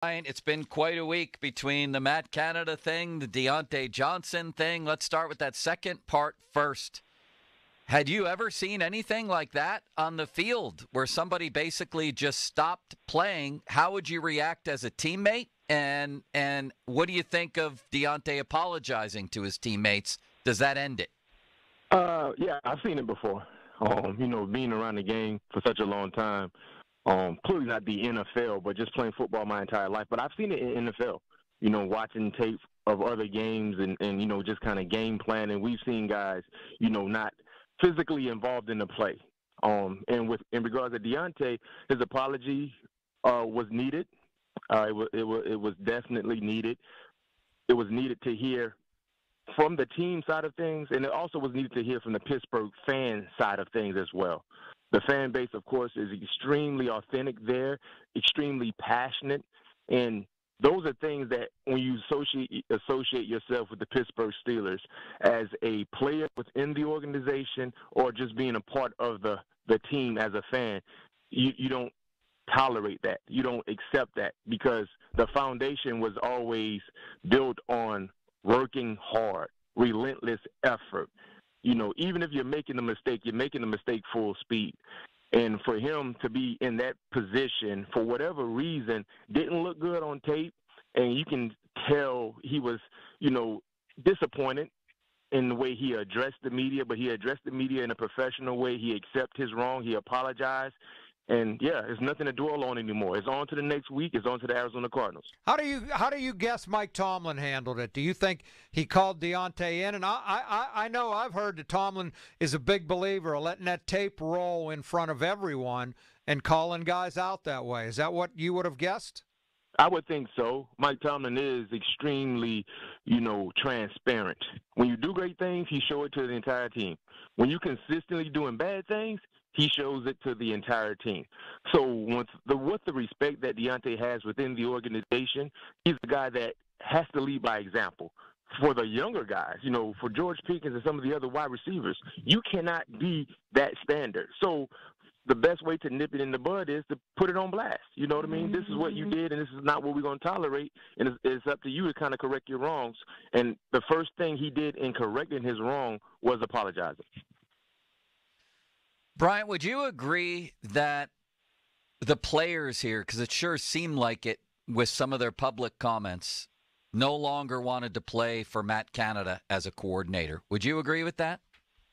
Bryant, it's been quite a week between the Matt Canada thing, the Diontae Johnson thing. Let's start with that second part first. Had you ever seen anything like that on the field where somebody basically just stopped playing? How would you react as a teammate? And what do you think of Diontae apologizing to his teammates? Does that end it? Yeah, I've seen it before. Being around the game for such a long time, clearly not the NFL, but just playing football my entire life. But I've seen it in NFL, watching tape of other games and just kind of game planning. We've seen guys, not physically involved in the play. In regards to Diontae, his apology was needed. It was definitely needed. It was needed to hear from the team side of things, and it also was needed to hear from the Pittsburgh fan side of things as well. The fan base, of course, is extremely authentic there, extremely passionate, and those are things that when you associate yourself with the Pittsburgh Steelers as a player within the organization or just being a part of the team as a fan, you don't tolerate that. You don't accept that because the foundation was always built on working hard, relentless effort. Even if you're making a mistake, you're making a mistake full speed. And for him to be in that position, for whatever reason, didn't look good on tape, and you can tell he was, disappointed in the way he addressed the media, but he addressed the media in a professional way. He accepted his wrong. He apologized. And, yeah, there's nothing to dwell on anymore. It's on to the next week. It's on to the Arizona Cardinals. How do you guess Mike Tomlin handled it? Do you think he called Diontae in? And I know I've heard that Tomlin is a big believer of letting that tape roll in front of everyone and calling guys out that way. Is that what you would have guessed? I would think so. Mike Tomlin is extremely, transparent. When you do great things, he shows it to the entire team. When you're consistently doing bad things, he shows it to the entire team. So with the respect that Diontae has within the organization, he's a guy that has to lead by example. For the younger guys, for George Pickens and some of the other wide receivers, you cannot be that standard. So the best way to nip it in the bud is to put it on blast. You know what I mean? This is what you did, and this is not what we're going to tolerate, and it's up to you to kind of correct your wrongs. And the first thing he did in correcting his wrong was apologizing. Bryant, would you agree that the players here, because it sure seemed like it with some of their public comments, no longer wanted to play for Matt Canada as a coordinator? Would you agree with that?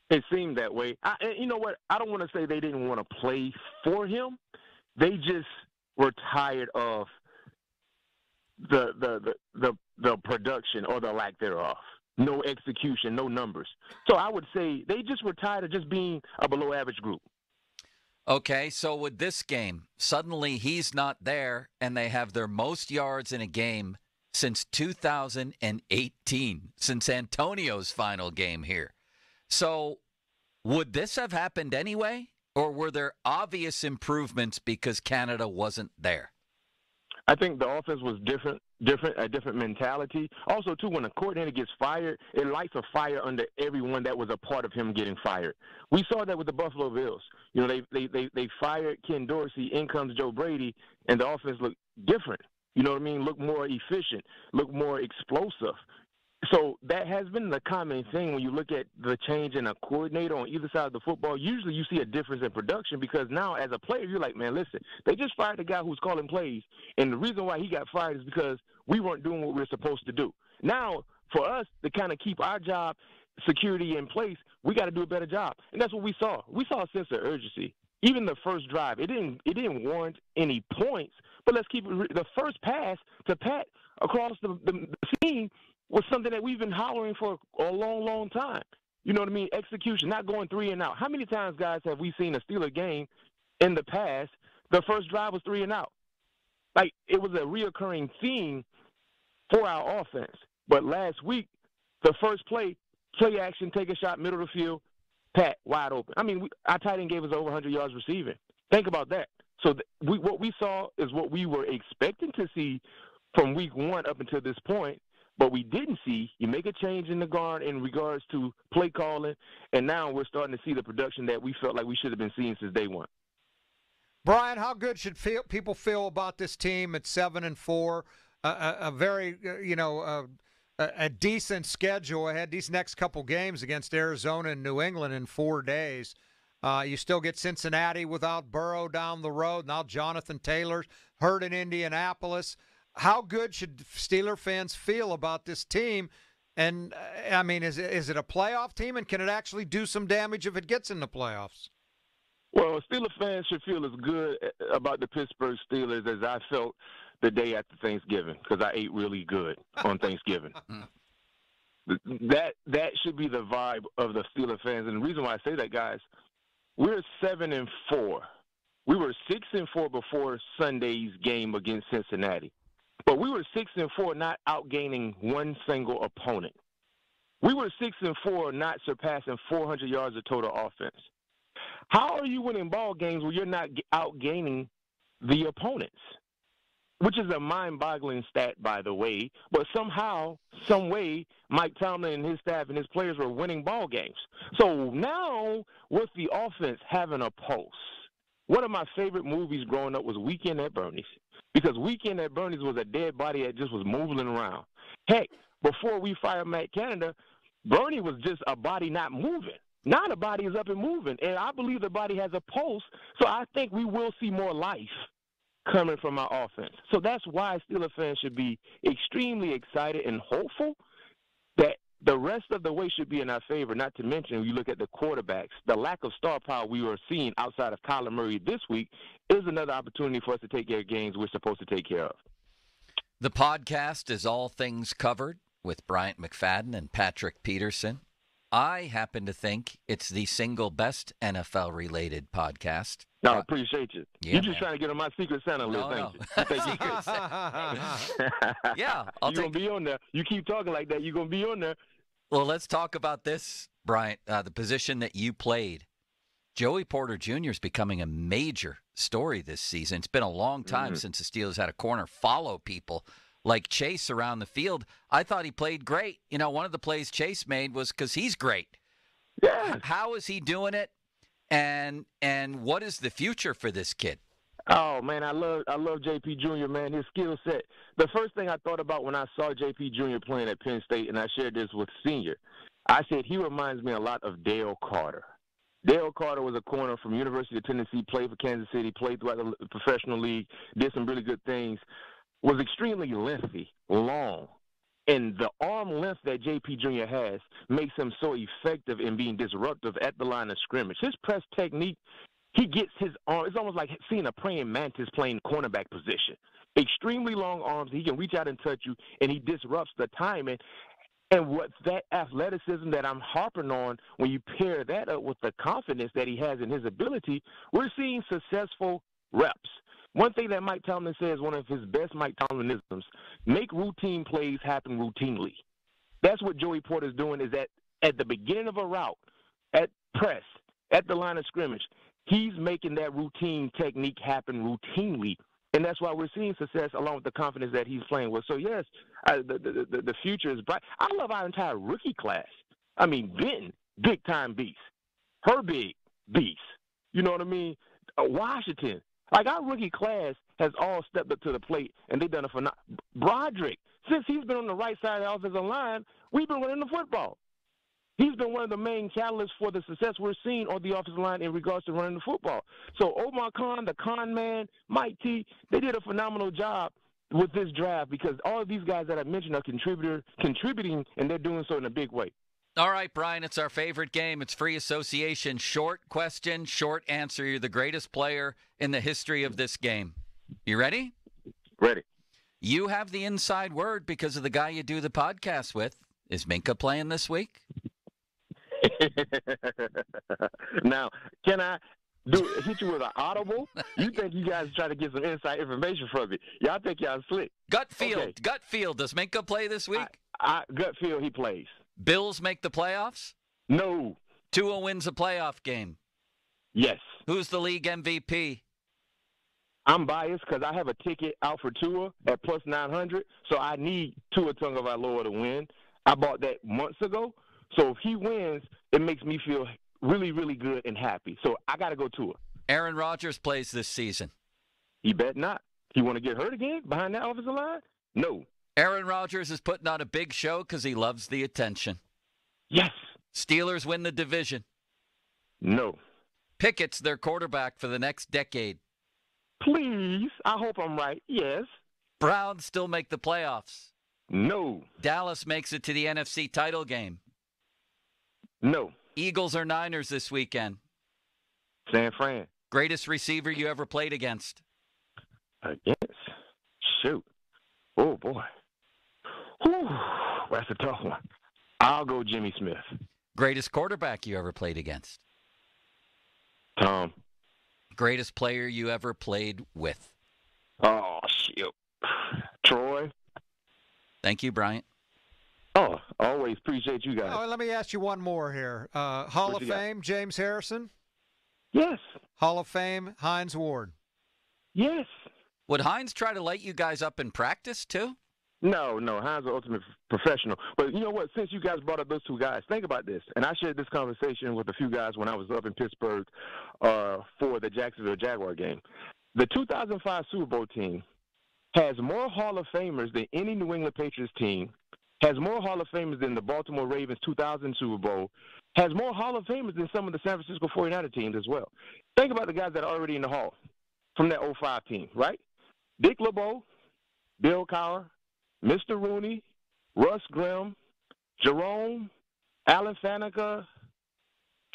It seemed that way. And you know what? I don't want to say they didn't want to play for him. They just were tired of the production or the lack thereof. No execution, no numbers. So I would say they just were tired of just being a below-average group. Okay, so with this game, suddenly he's not there, and they have their most yards in a game since 2018, since Antonio's final game here. So would this have happened anyway, or were there obvious improvements because Canada wasn't there? I think the offense was a different mentality. Also, too, when a coordinator gets fired, it lights a fire under everyone that was a part of him getting fired. We saw that with the Buffalo Bills. They fired Ken Dorsey, in comes Joe Brady, and the offense looked different. You know what I mean? Look more efficient, look more explosive. So that has been the common thing when you look at the change in a coordinator on either side of the football. Usually you see a difference in production because now as a player, you're like, man, listen, they just fired the guy who's calling plays. And the reason why he got fired is because we weren't doing what we were supposed to do. Now, for us to kind of keep our job security in place, we got to do a better job. And that's what we saw. We saw a sense of urgency. Even the first drive, it didn't warrant any points, but let's keep it the first pass to Pat across the seam was something that we've been hollering for a long, long time. You know what I mean? Execution, not going 3 and out. How many times, guys, have we seen a Steeler game in the past, the first drive was 3 and out? Like, it was a reoccurring theme for our offense. But last week, the first play action, take a shot, middle of the field, Pat, wide open. I mean, our tight end gave us over 100 yards receiving. Think about that. So what we saw is what we were expecting to see from week 1 up until this point. But we didn't see, you make a change in the guard in regards to play calling, and now we're starting to see the production that we felt like we should have been seeing since day one. Brian, how good should people feel about this team at 7-4? A very, a decent schedule ahead. These next couple games against Arizona and New England in 4 days. You still get Cincinnati without Burrow down the road. Now Jonathan Taylor's hurt in Indianapolis. How good should Steeler fans feel about this team? And, I mean, is it a playoff team, and can it actually do some damage if it gets in the playoffs? Well, Steeler fans should feel as good about the Pittsburgh Steelers as I felt the day after Thanksgiving, because I ate really good on Thanksgiving. That should be the vibe of the Steeler fans. And the reason why I say that, guys, we're 7-4. We were 6-4 before Sunday's game against Cincinnati. But we were 6-4 not outgaining one single opponent. We were 6-4 not surpassing 400 yards of total offense. How are you winning ball games when you're not outgaining the opponents? Which is a mind-boggling stat, by the way. But somehow, some way, Mike Tomlin and his staff and his players were winning ball games. So now, with the offense having a pulse, one of my favorite movies growing up was Weekend at Bernie's. Because Weekend at Bernie's was a dead body that just was moving around. Heck, before we fired Matt Canada, Bernie was just a body not moving. Now the body is up and moving, and I believe the body has a pulse, so I think we will see more life coming from our offense. So that's why Steelers fans should be extremely excited and hopeful that the rest of the way should be in our favor, not to mention, when you look at the quarterbacks, the lack of star power we were seeing outside of Kyler Murray this week is another opportunity for us to take care of games we're supposed to take care of. The podcast is All Things Covered with Bryant McFadden and Patrick Peterson. I happen to think it's the single best NFL-related podcast. No, I appreciate you. Yeah, You're just man. trying to get on my Secret Santa list, No. thank you. Secret Santa. Yeah, I'll You're going to be on there. You keep talking like that, you're going to be on there. Well, let's talk about this, Bryant, the position that you played. Joey Porter Jr. is becoming a major story this season. It's been a long time since the Steelers had a corner follow people like Chase around the field. I thought he played great. You know, one of the plays Chase made was because he's great. Yeah. How is he doing it, and what is the future for this kid? Oh, man, I love JP Jr., man, his skill set. The first thing I thought about when I saw JP Jr. playing at Penn State, and I shared this with Senior, I said he reminds me a lot of Dale Carter. Dale Carter was a corner from University of Tennessee, played for Kansas City, played throughout the professional league, did some really good things, was extremely lengthy, long. And the arm length that JP Jr. has makes him so effective in being disruptive at the line of scrimmage. His press technique, he gets his arm. It's almost like seeing a praying mantis playing cornerback position. Extremely long arms. He can reach out and touch you, and he disrupts the timing. And what that athleticism that I'm harping on, when you pair that up with the confidence that he has in his ability, we're seeing successful reps. One thing that Mike Tomlin says, one of his best Mike Tomlinisms, make routine plays happen routinely. That's what Joey Porter's doing, is that at the beginning of a route, at press, at the line of scrimmage, he's making that routine technique happen routinely. And that's why we're seeing success along with the confidence that he's playing with. So, yes, the future is bright. I love our entire rookie class. I mean, Ben, big-time beast. Herbig, beast. You know what I mean? Washington. Like, our rookie class has all stepped up to the plate, and they've done it for not. Broderick, since he's been on the right side of the offensive line, we've been running the football. He's been one of the main catalysts for the success we're seeing on the offensive line in regards to running the football. So Omar Khan, the con man, Mike T, they did a phenomenal job with this draft because all of these guys that I mentioned are contributing, and they're doing so in a big way. All right, Brian, it's our favorite game. It's free association. Short question, short answer. You're the greatest player in the history of this game. You ready? Ready. You have the inside word because of the guy you do the podcast with. Is Minkah playing this week? Now, can I hit you with an audible? You think you guys try to get some inside information from me. Y'all think y'all slick. Gut feel. Okay. Gut feel. Does Minkah play this week? Gut feel he plays. Bills make the playoffs? No. Tua wins a playoff game. Yes. Who's the league MVP? I'm biased because I have a ticket out for Tua at plus 900, so I need Tua Tagovailoa to win. I bought that months ago. So if he wins, it makes me feel really, really good and happy. So I got to go Tua. Aaron Rodgers plays this season. He bet not. He want to get hurt again behind that offensive line? No. Aaron Rodgers is putting on a big show because he loves the attention. Yes. Steelers win the division. No. Pickett's their quarterback for the next decade. Please. I hope I'm right. Yes. Browns still make the playoffs. No. Dallas makes it to the NFC title game. No. Eagles or Niners this weekend. San Fran. Greatest receiver you ever played against. Against? Shoot. Oh, boy. Whew. That's a tough one. I'll go Jimmy Smith. Greatest quarterback you ever played against. Tom. Greatest player you ever played with. Oh, shoot. Troy. Thank you, Bryant. Oh, always appreciate you guys. Oh, let me ask you one more here. Hall of Fame, James Harrison? Yes. Hall of Fame, Hines Ward? Yes. Would Hines try to light you guys up in practice, too? No. Hines is an ultimate professional. But you know what? Since you guys brought up those two guys, think about this. And I shared this conversation with a few guys when I was up in Pittsburgh for the Jacksonville Jaguar game. The 2005 Super Bowl team has more Hall of Famers than any New England Patriots team, has more Hall of Famers than the Baltimore Ravens 2000 Super Bowl, has more Hall of Famers than some of the San Francisco 49er teams as well. Think about the guys that are already in the Hall from that 05 team, right? Dick LeBeau, Bill Cowher, Mr. Rooney, Russ Grimm, Jerome, Alan Faneca,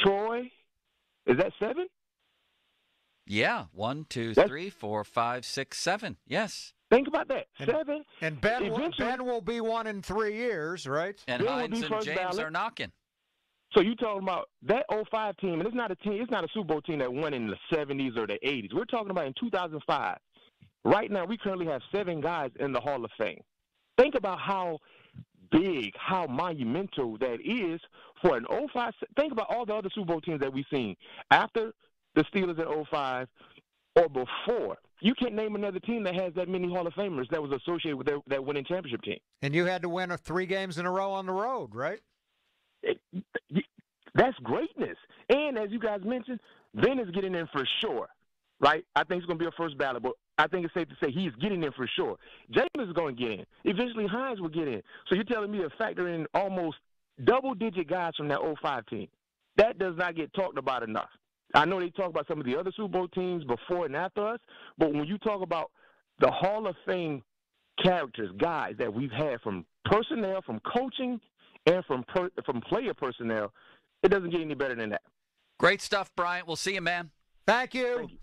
Troy. Is that 7? Yeah. 1, 2, 3, 4, 5, 6, 7. Yes. Think about that. 7. And Ben will be 1 in 3 years, right? And Hines and James are knocking. So you talking about that 05 team, and it's not a team, it's not a Super Bowl team that won in the 70s or the 80s. We're talking about in 2005. Right now, we currently have 7 guys in the Hall of Fame. Think about how big, how monumental that is for an 05. Think about all the other Super Bowl teams that we've seen after the Steelers in 05 or before. You can't name another team that has that many Hall of Famers that was associated with that winning championship team. And you had to win 3 games in a row on the road, right? That's greatness. And as you guys mentioned, Vin is getting in for sure, right? I think he's going to be a first ballot, but I think it's safe to say he's getting in for sure. James is going to get in. Eventually, Hines will get in. So you're telling me to factor in almost double-digit guys from that 05 team. That does not get talked about enough. I know they talk about some of the other Super Bowl teams before and after us, but when you talk about the Hall of Fame characters, guys that we've had from personnel, from coaching, and from player personnel, it doesn't get any better than that. Great stuff, Bryant. We'll see you, man. Thank you. Thank you.